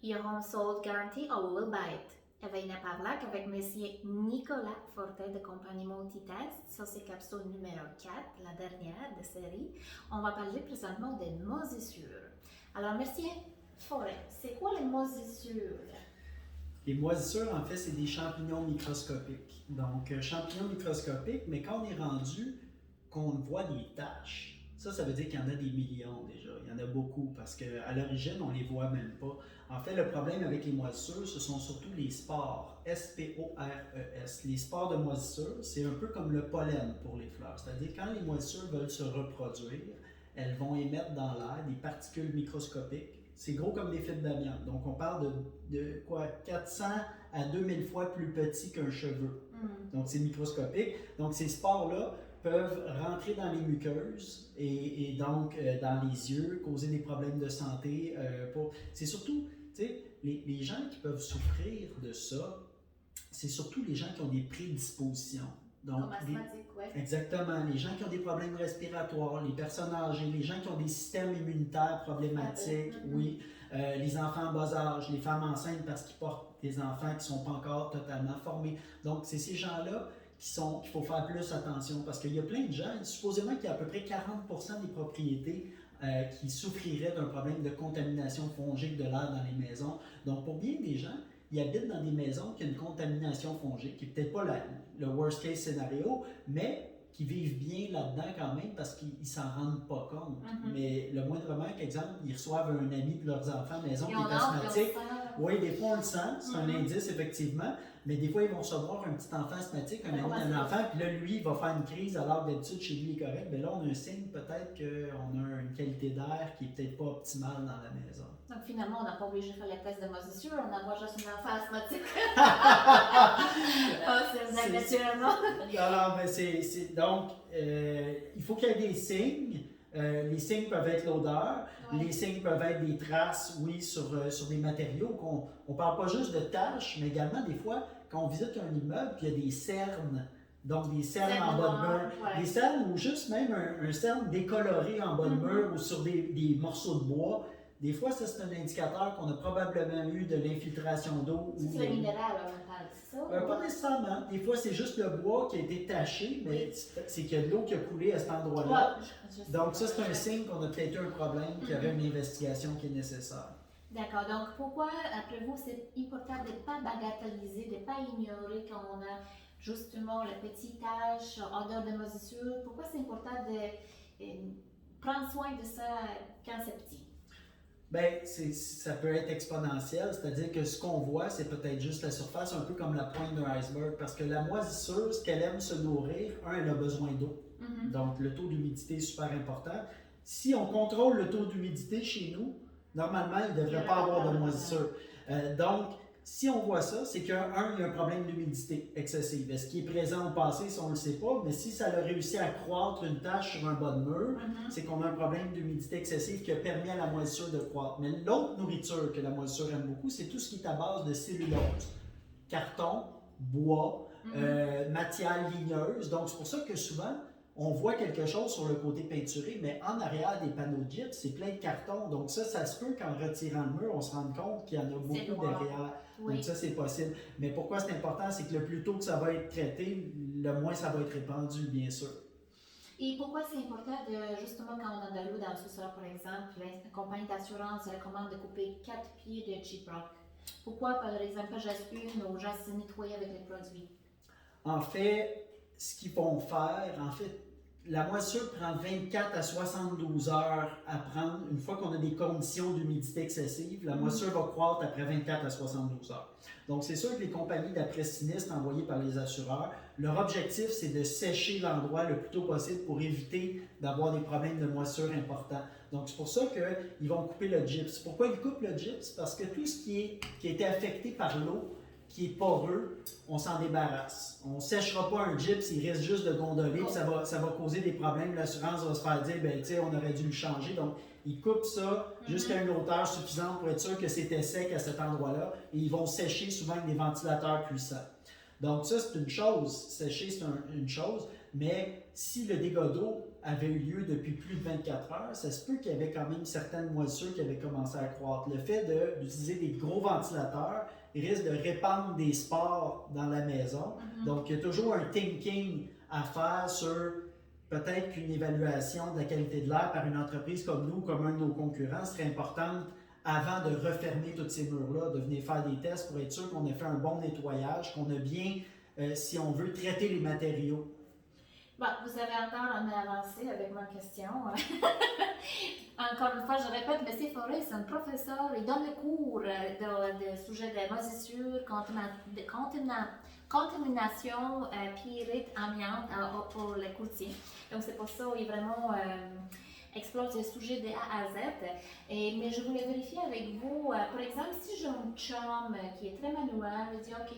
Your home sold guarantee or we will buy it. Eveina Pavlak avec Monsieur Nicolas Fortin de compagnie Multitest sur ces capsules numéro 4, la dernière de série. On va parler présentement des moisissures. Alors, Monsieur Fortin, c'est quoi les moisissures? Les moisissures, en fait, c'est des champignons microscopiques. Donc, champignons microscopiques, mais quand on est rendu qu'on voit des taches, ça veut dire qu'il y en a des millions déjà. Il y en a beaucoup parce qu'à l'origine, on ne les voit même pas. En fait, le problème avec les moisissures, ce sont surtout les spores, S-P-O-R-E-S. Les spores de moisissure, c'est un peu comme le pollen pour les fleurs. C'est-à-dire quand les moisissures veulent se reproduire, elles vont émettre dans l'air des particules microscopiques. C'est gros comme des fibres d'amiante. Donc, on parle de quoi? 400 à 2000 fois plus petit qu'un cheveu. Donc, c'est microscopique. Donc, ces spores-là peuvent rentrer dans les muqueuses et donc dans les yeux, causer des problèmes de santé. C'est surtout, tu sais, les gens qui peuvent souffrir de ça, c'est surtout les gens qui ont des prédispositions. Donc, comme asthmatique, oui. Exactement. Les gens qui ont des problèmes respiratoires, les personnes âgées, les gens qui ont des systèmes immunitaires problématiques, oui. Les enfants en bas âge, les femmes enceintes parce qu'ils portent des enfants qui ne sont pas encore totalement formés. Donc, c'est ces gens-là qu'il faut faire plus attention parce qu'il y a plein de gens, supposément qu'il y a à peu près 40% des propriétés qui souffriraient d'un problème de contamination fongique de l'air dans les maisons. Donc, pour bien des gens, ils habitent dans des maisons qui ont une contamination fongique, qui n'est peut-être pas le worst case scénario, mais qui vivent bien là-dedans quand même parce qu'ils ne s'en rendent pas compte. Mais le moindrement qu'exemple, ils reçoivent un ami de leurs enfants à la maison qui est asthmatique. Oui, des fois on le sent, c'est un indice effectivement, mais des fois ils vont recevoir un petit enfant asthmatique, un enfant, puis là lui il va faire une crise alors que d'habitude chez lui il est correct. Bien là on a un signe peut-être qu'on a une qualité d'air qui n'est peut-être pas optimale dans la maison. Donc finalement, on n'a pas obligé de faire les tests de moisissure, on envoie juste un enfant asthmatique. C'est naturellement. Alors, mais donc, il faut qu'il y ait des signes. Les signes peuvent être l'odeur, les signes peuvent être des traces, oui, sur des matériaux. On ne parle pas juste de taches, mais également des fois, quand on visite un immeuble, puis il y a des cernes. Donc, des cernes en bas de mur. Des cernes ou juste même un cerne décoloré en bas de mur ou sur des morceaux de bois. Des fois, ça, c'est un indicateur qu'on a probablement eu de l'infiltration d'eau. C'est le minéral, on parle de ça? Pas nécessairement. Des fois, c'est juste le bois qui a été taché, mais c'est qu'il y a de l'eau qui a coulé à cet endroit-là. Donc, ça, c'est un signe qu'on a peut-être eu un problème, qu'il y avait une investigation qui est nécessaire. D'accord. Donc, pourquoi, après vous, c'est important de ne pas bagatelliser, de ne pas ignorer quand on a justement les petites taches, odeur de moisissure? Pourquoi c'est important de prendre soin de ça quand c'est petit? Bien, ça peut être exponentiel, c'est-à-dire que ce qu'on voit, c'est peut-être juste la surface, un peu comme la pointe d'un iceberg, parce que la moisissure, ce qu'elle aime se nourrir, elle a besoin d'eau. Donc, le taux d'humidité est super important. Si on contrôle le taux d'humidité chez nous, normalement, il ne devrait pas avoir de moisissure. Donc, si on voit ça, c'est qu'il y a un problème d'humidité excessive. Est-ce qu'il est présent au passé, si on ne le sait pas, mais si ça a réussi à croître une tache sur un bas de mur, c'est qu'on a un problème d'humidité excessive qui a permis à la moisissure de croître. Mais l'autre nourriture que la moisissure aime beaucoup, c'est tout ce qui est à base de cellulose, carton, bois, matière ligneuse. Donc, c'est pour ça que souvent, on voit quelque chose sur le côté peinturé, mais en arrière des panneaux de gypse, c'est plein de carton. Donc ça se peut qu'en retirant le mur, on se rende compte qu'il y en a beaucoup derrière. Donc ça, c'est possible. Mais pourquoi c'est important? C'est que le plus tôt que ça va être traité, le moins ça va être répandu, bien sûr. Et pourquoi c'est important de, justement, quand on a de l'eau dans le sous-sol, par exemple, la compagnie d'assurance recommande de couper 4 pieds de Gyproc. Pourquoi, par exemple, juste une ou juste nettoyer avec les produits? En fait, ce qu'ils vont faire, la moisissure prend 24 à 72 heures à prendre. Une fois qu'on a des conditions d'humidité excessive, la moisissure va croître après 24 à 72 heures. Donc, c'est sûr que les compagnies d'après sinistre envoyées par les assureurs, leur objectif, c'est de sécher l'endroit le plus tôt possible pour éviter d'avoir des problèmes de moisissure importants. Donc, c'est pour ça qu'ils vont couper le gypse. Pourquoi ils coupent le gypse? Parce que tout ce qui a été affecté par l'eau, qui est poreux, on s'en débarrasse. On ne séchera pas un gypse, il risque juste de gondoler, puis ça va causer des problèmes. L'assurance va se faire dire, ben, tu sais, on aurait dû le changer. Donc, ils coupent ça jusqu'à une hauteur suffisante pour être sûr que c'était sec à cet endroit-là. Et ils vont sécher souvent avec des ventilateurs puissants. Donc, ça, c'est une chose. Sécher, c'est une chose. Mais si le dégât d'eau avait eu lieu depuis plus de 24 heures, ça se peut qu'il y avait quand même certaines moisissures qui avaient commencé à croître. Le fait d'utiliser des gros ventilateurs risque de répandre des spores dans la maison. Donc, il y a toujours un thinking à faire sur peut-être qu'une évaluation de la qualité de l'air par une entreprise comme nous, comme un de nos concurrents, serait importante avant de refermer tous ces murs-là, de venir faire des tests pour être sûr qu'on a fait un bon nettoyage, qu'on a bien, si on veut, traité les matériaux. Bon, vous avez encore avancé avec ma question. Encore une fois, je répète, M. Forêt, c'est un professeur, il donne le cours de sujet de moisissure, contamination, pyrite, amiante pour les courtiers. Donc, c'est pour ça qu'il vraiment explore ce sujet de A à Z. Mais je voulais vérifier avec vous, par exemple, si j'ai un chum qui est très manuel, il dit OK,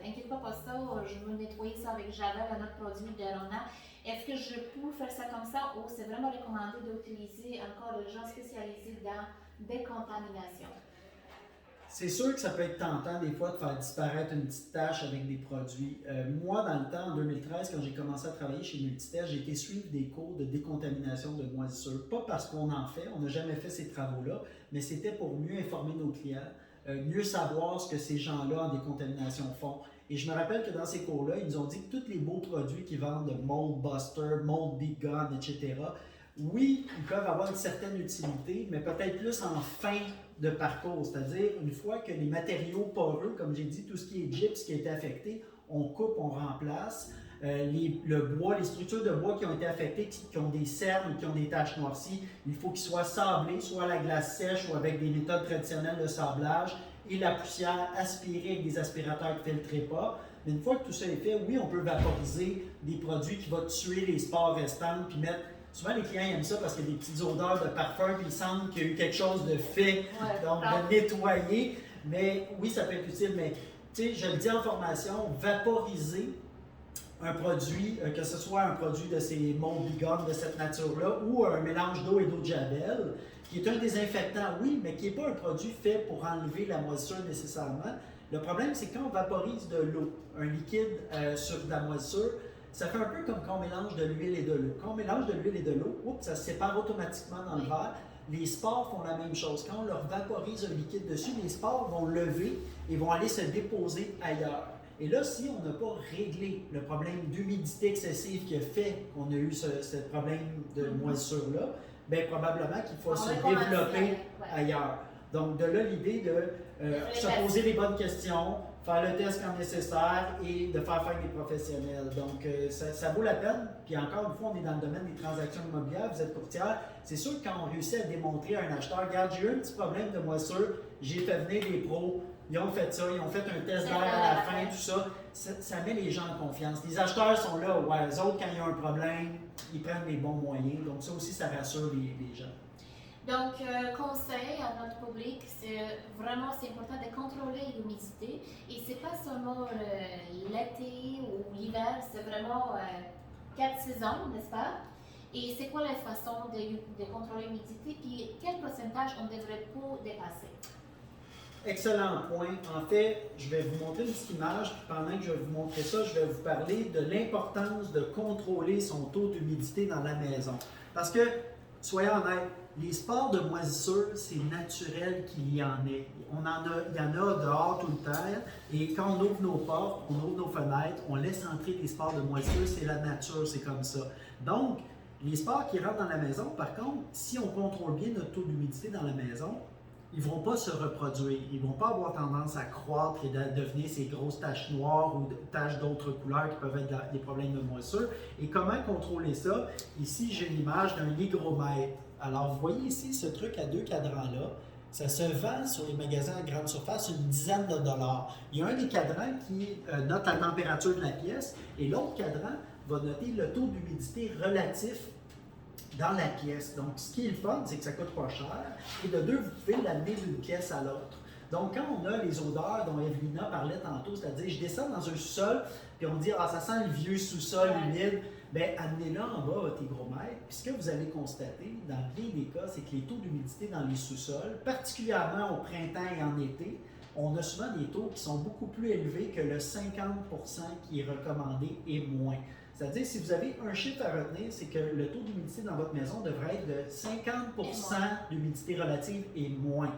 inquiète pas pour ça, je veux nettoyer ça avec Javel, un autre produit de Rona. Est-ce que je peux faire ça comme ça ou c'est vraiment recommandé d'utiliser encore des gens spécialisés dans décontamination? C'est sûr que ça peut être tentant des fois de faire disparaître une petite tâche avec des produits. Moi, dans le temps, en 2013, quand j'ai commencé à travailler chez Multitest, j'ai été suivre des cours de décontamination de moisissure. Pas parce qu'on en fait, on n'a jamais fait ces travaux-là, mais c'était pour mieux informer nos clients, mieux savoir ce que ces gens-là en décontamination font. Et je me rappelle que dans ces cours-là, ils nous ont dit que tous les beaux produits qui vendent de Mold Buster, Mold Be Gone, etc., oui, ils peuvent avoir une certaine utilité, mais peut-être plus en fin de parcours, c'est-à-dire une fois que les matériaux poreux, comme j'ai dit, tout ce qui est gyps qui a été affecté, on coupe, on remplace. Le bois, les structures de bois qui ont été affectées, qui ont des cernes ou qui ont des taches noircies, il faut qu'ils soient sablés, soit à la glace sèche ou avec des méthodes traditionnelles de sablage, et la poussière aspirée avec des aspirateurs qui ne filtrent pas. Mais une fois que tout ça est fait, oui, on peut vaporiser des produits qui vont tuer les spores restantes, puis mettre. Souvent, les clients aiment ça parce qu'il y a des petites odeurs de parfum, puis ils sentent qu'il y a eu quelque chose de fait, donc de nettoyer. Mais oui, ça peut être utile, mais tu sais, je le dis en formation, vaporiser un produit, que ce soit un produit de ces Mold Be Gone de cette nature-là, ou un mélange d'eau et d'eau de Javel, qui est un désinfectant, oui, mais qui n'est pas un produit fait pour enlever la moisissure nécessairement. Le problème, c'est quand on vaporise de l'eau, un liquide sur de la moisissure, ça fait un peu comme quand on mélange de l'huile et de l'eau. Quand on mélange de l'huile et de l'eau, ça se sépare automatiquement dans le verre. Les spores font la même chose. Quand on leur vaporise un liquide dessus, les spores vont lever et vont aller se déposer ailleurs. Et là, si on n'a pas réglé le problème d'humidité excessive qui a fait qu'on a eu ce problème de moisissure-là, bien probablement qu'il faut se développer ailleurs. Donc, de là, l'idée de se poser les bonnes questions, faire le test quand nécessaire et de faire des professionnels. Donc, ça vaut la peine. Puis encore une fois, on est dans le domaine des transactions immobilières, vous êtes courtière. C'est sûr que quand on réussit à démontrer à un acheteur, regarde, j'ai eu un petit problème de moisissure, j'ai fait venir des pros, ils ont fait ça, ils ont fait un test d'air à la fin, tout ça, ça met les gens en confiance. Les acheteurs sont là, ouais, eux autres, quand il y a un problème, ils prennent les bons moyens. Donc, ça aussi, ça rassure les gens. Donc, conseil à notre public, c'est important de contrôler l'humidité. Et c'est pas seulement l'été ou l'hiver, c'est vraiment 4 saisons, n'est-ce pas? Et c'est quoi la façon de contrôler l'humidité? Puis, quel pourcentage on ne devrait pas dépasser? Excellent point. En fait, je vais vous montrer une petite image, puis pendant que je vais vous montrer ça, je vais vous parler de l'importance de contrôler son taux d'humidité dans la maison. Parce que, soyons honnêtes, les spores de moisissure, c'est naturel qu'il y en ait. Il y en a dehors tout le temps. Et quand on ouvre nos portes, on ouvre nos fenêtres, on laisse entrer les spores de moisissure, c'est la nature, c'est comme ça. Donc, les spores qui rentrent dans la maison, par contre, si on contrôle bien notre taux d'humidité dans la maison, ils ne vont pas se reproduire. Ils ne vont pas avoir tendance à croître et devenir ces grosses taches noires ou taches d'autres couleurs qui peuvent être des problèmes de moisissure. Et comment contrôler ça? Ici, j'ai l'image d'un hygromètre. Alors, vous voyez ici ce truc à 2 cadrans-là. Ça se vend sur les magasins à grande surface une dizaine de dollars. Il y a un des cadrans qui note la température de la pièce et l'autre cadran va noter le taux d'humidité relatif dans la pièce. Donc, ce qui est le fun, c'est que ça ne coûte pas cher. Et de deux, vous pouvez l'amener d'une pièce à l'autre. Donc, quand on a les odeurs dont Evelina parlait tantôt, c'est-à-dire, je descends dans un sous-sol, puis on me dit, ah, ça sent le vieux sous-sol humide, bien, amenez-le en bas, votre hygromètre. Puis ce que vous allez constater, dans bien des cas, c'est que les taux d'humidité dans les sous-sols, particulièrement au printemps et en été, on a souvent des taux qui sont beaucoup plus élevés que le 50% qui est recommandé et moins. C'est-à-dire, si vous avez un chiffre à retenir, c'est que le taux d'humidité dans votre maison devrait être de 50% d'humidité relative et moins.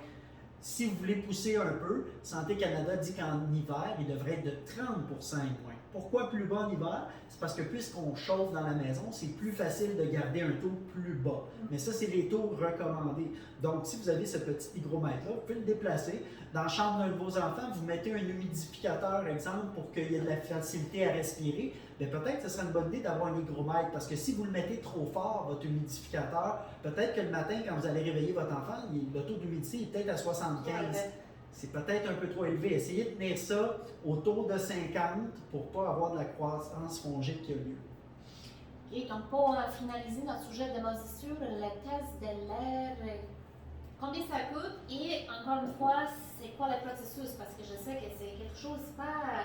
Si vous voulez pousser un peu, Santé Canada dit qu'en hiver, il devrait être de 30% et moins. Pourquoi plus bas en hiver? C'est parce que puisqu'on chauffe dans la maison, c'est plus facile de garder un taux plus bas. Mais ça, c'est les taux recommandés. Donc, si vous avez ce petit hygromètre-là, vous pouvez le déplacer. Dans la chambre d'un de vos enfants, vous mettez un humidificateur, exemple, pour qu'il y ait de la facilité à respirer. Mais peut-être que ce serait une bonne idée d'avoir un hygromètre parce que si vous le mettez trop fort, votre humidificateur, peut-être que le matin, quand vous allez réveiller votre enfant, le taux d'humidité est peut-être à 75. C'est peut-être un peu trop élevé. Essayez de tenir ça autour de 50 pour ne pas avoir de la croissance fongique qui a lieu. OK, donc pour finaliser notre sujet de moisissure, le test de l'air, combien ça coûte et encore une fois, c'est quoi le processus? Parce que je sais que c'est quelque chose pas.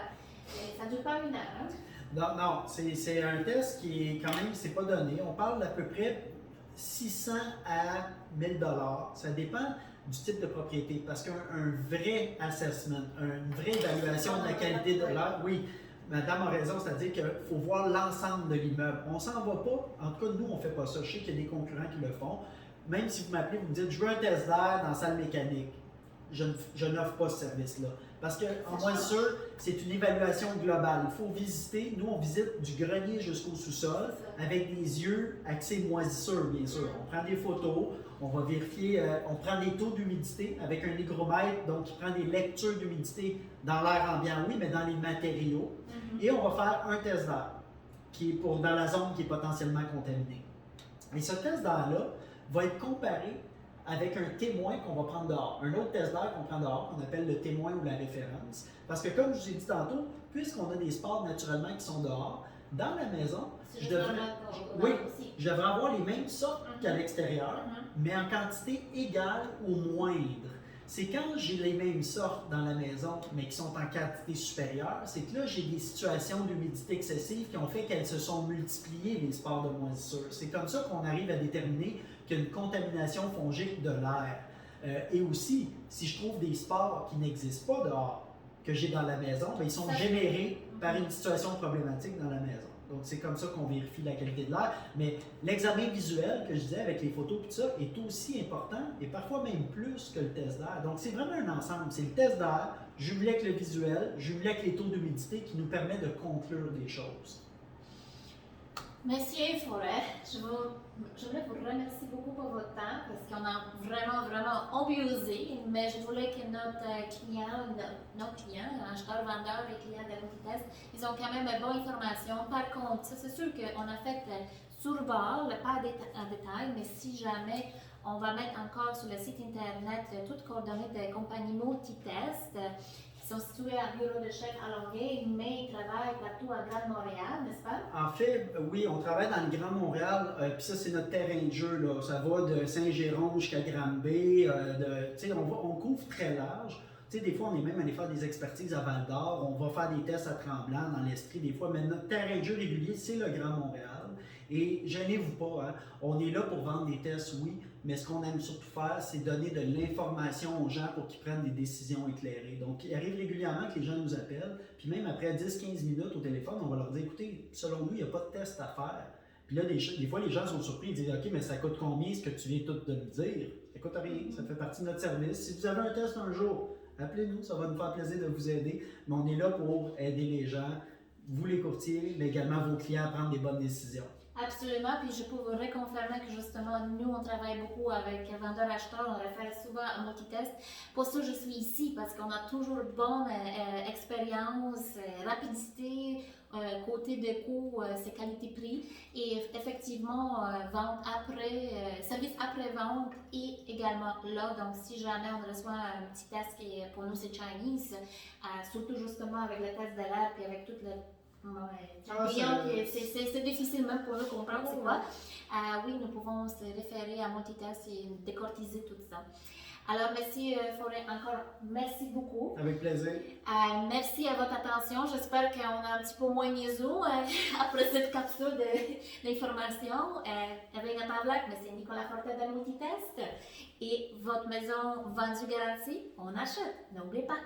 Ça ne dure pas une heure. Hein? Non, c'est un test qui est quand même, c'est pas donné. On parle d'à peu près 600 à 1000 $. Ça dépend du type de propriété. Parce qu'un vrai assessment, une vraie évaluation de la qualité de l'air, oui, madame a raison, c'est-à-dire qu'il faut voir l'ensemble de l'immeuble. On s'en va pas, en tout cas, nous, on ne fait pas ça. Je sais qu'il y a des concurrents qui le font. Même si vous m'appelez, vous me dites, je veux un test d'air dans la salle mécanique. Je n'offre pas ce service-là. Parce qu'en moisissure, c'est une évaluation globale. Il faut visiter, nous on visite du grenier jusqu'au sous-sol avec des yeux axés moisissure, bien sûr. On prend des photos, on va vérifier, on prend des taux d'humidité avec un hygromètre, donc qui prend des lectures d'humidité dans l'air ambiant, oui, mais dans les matériaux. Et on va faire un test d'air qui est dans la zone qui est potentiellement contaminée. Et ce test d'air-là va être comparé avec un témoin qu'on va prendre dehors. Un autre test d'air qu'on prend dehors, qu'on appelle le témoin ou la référence. Parce que comme je vous ai dit tantôt, puisqu'on a des sports naturellement qui sont dehors, dans la maison, je devrais avoir les mêmes sortes qu'à l'extérieur, mais en quantité égale ou moindre. C'est quand j'ai les mêmes sortes dans la maison, mais qui sont en quantité supérieure, c'est que là, j'ai des situations d'humidité excessive qui ont fait qu'elles se sont multipliées, les spores de moisissure. C'est comme ça qu'on arrive à déterminer qu'il y a une contamination fongique de l'air. Et aussi, si je trouve des spores qui n'existent pas dehors, que j'ai dans la maison, bien, ils sont générés par une situation problématique dans la maison. Donc, c'est comme ça qu'on vérifie la qualité de l'air. Mais l'examen visuel, que je disais avec les photos et tout ça, est aussi important et parfois même plus que le test d'air. Donc, c'est vraiment un ensemble. C'est le test d'air, jumelé avec le visuel, jumelé avec les taux d'humidité qui nous permet de conclure des choses. Monsieur Forêt, je voulais vous remercier beaucoup pour votre temps parce qu'on a vraiment abusé, mais je voulais que nos clients, acheteurs-vendeurs et clients de Multitest, ils ont quand même de bonnes informations. Par contre, ça c'est sûr qu'on a fait sur bord, pas en détail, mais si jamais on va mettre encore sur le site internet toutes coordonnées de compagnie Multitest. Ils sont situés à Bureau de Chef à Longueuil, mais ils travaillent partout à Grand Montréal, n'est-ce pas? En fait, oui, on travaille dans le Grand Montréal, puis ça, c'est notre terrain de jeu, là. Ça va de Saint-Jérôme jusqu'à Granby, on couvre très large. Tu sais, des fois, on est même allé faire des expertises à Val-d'Or, on va faire des tests à Tremblant, dans l'Estrie, des fois, mais notre terrain de jeu régulier, c'est le Grand Montréal. Et gênez-vous pas, hein? On est là pour vendre des tests, oui, mais ce qu'on aime surtout faire, c'est donner de l'information aux gens pour qu'ils prennent des décisions éclairées. Donc, il arrive régulièrement que les gens nous appellent, puis même après 10-15 minutes au téléphone, on va leur dire, écoutez, selon nous, il n'y a pas de test à faire. Puis là, des fois, les gens sont surpris, ils disent, OK, mais ça coûte combien ce que tu viens tout de me dire? Ça coûte rien, ça fait partie de notre service. Si vous avez un test un jour, appelez-nous, ça va nous faire plaisir de vous aider. Mais on est là pour aider les gens, vous les courtiers, mais également vos clients à prendre des bonnes décisions. Absolument, puis je peux vous reconfirmer que justement, nous, on travaille beaucoup avec vendeurs-acheteurs, on réfère souvent à Multitest. Pour ça, je suis ici, parce qu'on a toujours bonne expérience, rapidité, côté de coût, c'est qualité-prix, et effectivement, vente après, service après-vente, et également là, donc si jamais on reçoit un petit test qui, pour nous, c'est Chinese, surtout justement avec le test de l'air, puis avec toute le c'est difficile même pour nous comprendre c'est quoi. Oui, nous pouvons se référer à Multitest et décortiser tout ça. Alors, monsieur Forêt, encore merci beaucoup. Avec plaisir. Merci à votre attention. J'espère qu'on a un petit peu moins niaiseux après cette capsule d'information. Avec un Pavlak, mais c'est Nicolas Fortet de Multitest. Et votre maison vendue garantie, on achète. N'oubliez pas.